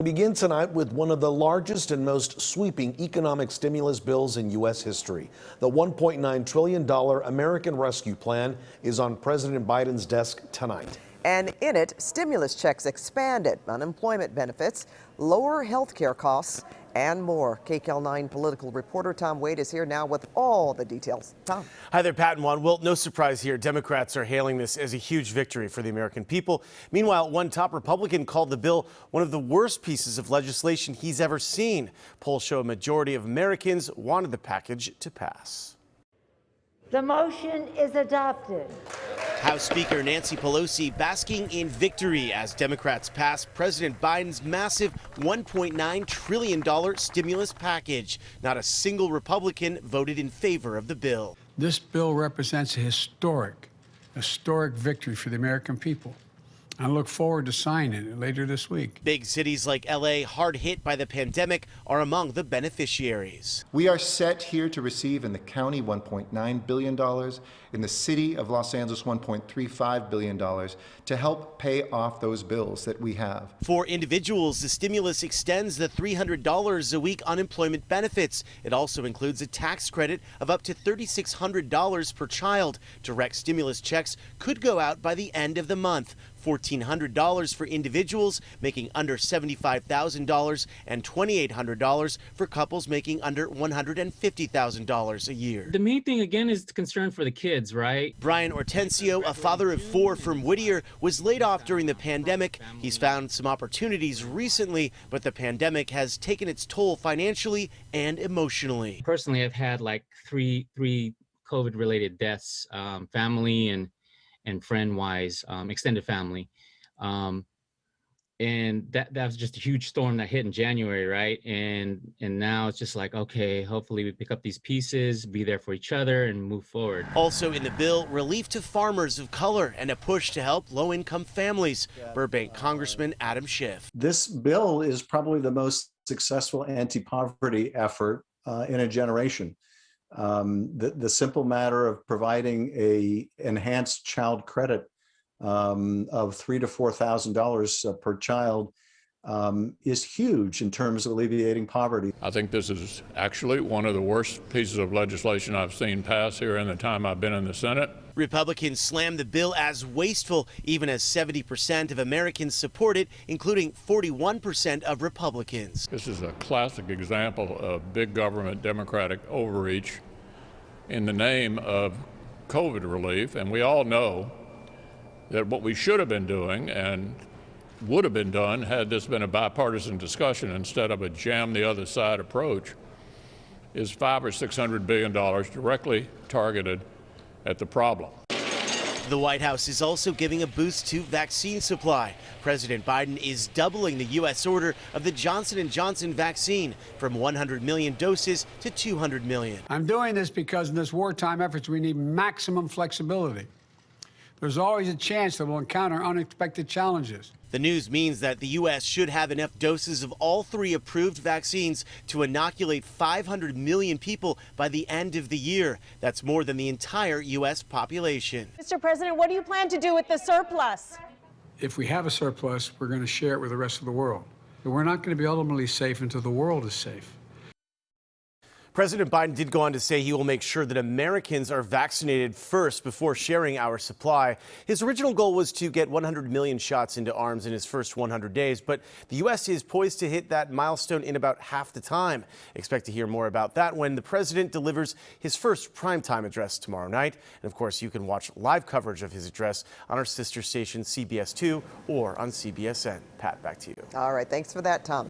We begin tonight with one of the largest and most sweeping economic stimulus bills in U.S. history. The $1.9 trillion American Rescue Plan is on President Biden's desk tonight. And in it, stimulus checks expanded, unemployment benefits, lower health care costs, and more. KCAL 9 political reporter Tom Wade is here now with all the details. Tom. Hi there, Pat and Juan. Well, no surprise here. Democrats are hailing this as a huge victory for the American people. Meanwhile, one top Republican called the bill one of the worst pieces of legislation he's ever seen. Polls show a majority of Americans wanted the package to pass. The motion is adopted. House Speaker Nancy Pelosi basking in victory as Democrats pass President Biden's massive $1.9 trillion stimulus package. Not a single Republican voted in favor of the bill. This bill represents a historic victory for the American people. I look forward to signing it later this week. Big cities like L.A., hard hit by the pandemic, are among the beneficiaries. We are set here to receive in the county $1.9 billion, in the city of Los Angeles $1.35 billion to help pay off those bills that we have. For individuals, the stimulus extends the $300 a week unemployment benefits. It also includes a tax credit of up to $3,600 per child. Direct stimulus checks could go out by the end of the month. $1,400 for individuals making under $75,000 and $2,800 for couples making under $150,000 a year. The main thing, again, is the concern for the kids, right? Brian Ortensio, a father of 4 from Whittier, was laid off during the pandemic. He's found some opportunities recently, but the pandemic has taken its toll financially and emotionally. Personally, I've had like three COVID-related deaths, family and friend-wise, extended family. And that was just a huge storm that hit in January, right? And now it's just like, okay, hopefully we pick up these pieces, be there for each other, and move forward. Also in the bill, relief to farmers of color and a push to help low-income families. Burbank Congressman Adam Schiff. This bill is probably the most successful anti-poverty effort in a generation. The simple matter of providing a enhanced child credit of $3,000 to $4,000 per child is huge in terms of alleviating poverty. I think this is actually one of the worst pieces of legislation I've seen pass here in the time I've been in the Senate. Republicans slammed the bill as wasteful, even as 70% of Americans support it, including 41% of Republicans. This is a classic example of big government Democratic overreach in the name of COVID relief, and we all know that what we should have been doing and would have been done had this been a bipartisan discussion instead of a jam the other side approach is $500 or $600 billion directly targeted at the problem. The White House is also giving a boost to vaccine supply. President Biden is doubling the U.S. order of the Johnson & Johnson vaccine from 100 million doses to 200 million. I'm doing this because in this wartime efforts, we need maximum flexibility. There's always a chance that we'll encounter unexpected challenges. The news means that the U.S. should have enough doses of all 3 approved vaccines to inoculate 500 million people by the end of the year. That's more than the entire U.S. population. Mr. President, what do you plan to do with the surplus? If we have a surplus, we're going to share it with the rest of the world. But we're not going to be ultimately safe until the world is safe. President Biden did go on to say he will make sure that Americans are vaccinated first before sharing our supply. His original goal was to get 100 million shots into arms in his first 100 days, but the U.S. is poised to hit that milestone in about half the time. Expect to hear more about that when the president delivers his first primetime address tomorrow night. And of course, you can watch live coverage of his address on our sister station CBS 2 or on CBSN. Pat, back to you. All right, thanks for that, Tom.